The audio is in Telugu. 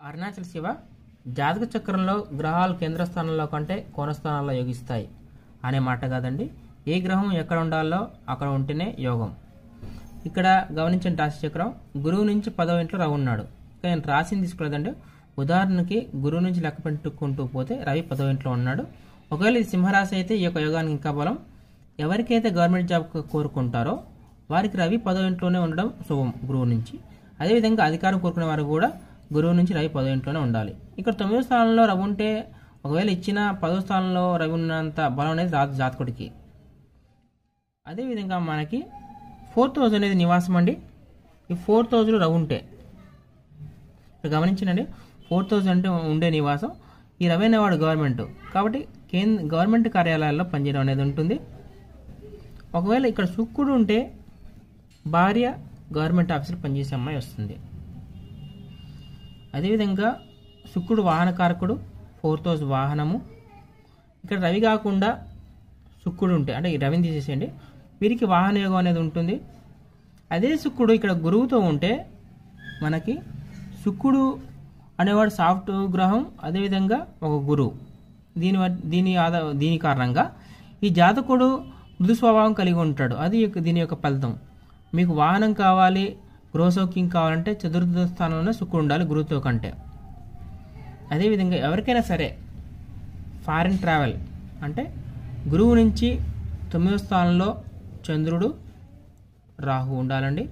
అరుణాచల్ శివ జాతక చక్రంలో గ్రహాలు కేంద్ర స్థానంలో కంటే కోణ స్థానాల్లో యోగిస్తాయి అనే మాట కాదండి. ఏ గ్రహం ఎక్కడ ఉండాలో అక్కడ ఉంటేనే యోగం. ఇక్కడ గమనించిన రాశి చక్రం గురువు నుంచి 10వ ఇంట్లో రవి ఉన్నాడు. ఇక్కడ నేను రాశిని తీసుకోలేదండి. ఉదాహరణకి గురువు నుంచి లెక్క పెట్టుకుంటూ పోతే రవి 10వ ఇంట్లో ఉన్నాడు. ఒకవేళ ఇది సింహరాశి అయితే ఈ యొక్క యోగానికి ఇంకా బలం. ఎవరికైతే గవర్నమెంట్ జాబ్ కోరుకుంటారో వారికి రవి 10వ ఇంట్లోనే ఉండడం శుభం గురువు నుంచి. అదేవిధంగా అధికారం కోరుకునే వారు కూడా గురువు నుంచి రవి 10వ ఇంట్లోనే ఉండాలి. ఇక్కడ 9వ స్థానంలో రవి ఉంటే ఒకవేళ ఇచ్చిన 10వ స్థానంలో రవి ఉన్నంత బలం అనేది రాదు జాతకుడికి. అదేవిధంగా మనకి 4th హౌస్ అనేది నివాసం అండి. ఈ 4th హౌస్లో రవి ఉంటే ఇక్కడ గమనించండి, 4th హౌస్ అంటే ఉండే నివాసం. ఈ రవి అనేవాడు గవర్నమెంట్ కాబట్టి గవర్నమెంట్ కార్యాలయాల్లో పనిచేయడం అనేది ఉంటుంది. ఒకవేళ ఇక్కడ శుక్రుడు ఉంటే భార్య గవర్నమెంట్ ఆఫీసులో పనిచేసే అమ్మాయి వస్తుంది. అదేవిధంగా శుక్రుడు వాహనకారకుడు, 4th హౌస్ వాహనము. ఇక్కడ రవి కాకుండా శుక్రుడు ఉంటే అంటే ఈ రవిని తీసేసేయండి, వీరికి వాహన యోగం అనేది ఉంటుంది. అదే శుక్రుడు ఇక్కడ గురువుతో ఉంటే మనకి శుక్రుడు అనేవాడు సాఫ్ట్ గ్రహం, అదేవిధంగా ఒక గురువు. దీని కారణంగా ఈ జాతకుడు మృదు స్వభావం కలిగి ఉంటాడు. అది దీని యొక్క ఫలితం. మీకు వాహనం కావాలి, గృహసౌఖ్యం కావాలంటే చతుర్థ స్థానంలోనే శుక్రుడు ఉండాలి గురువుతో కంటే. అదేవిధంగా ఎవరికైనా సరే ఫారిన్ ట్రావెల్ అంటే గురువు నుంచి 9వ స్థానంలో చంద్రుడు రాహు ఉండాలండి.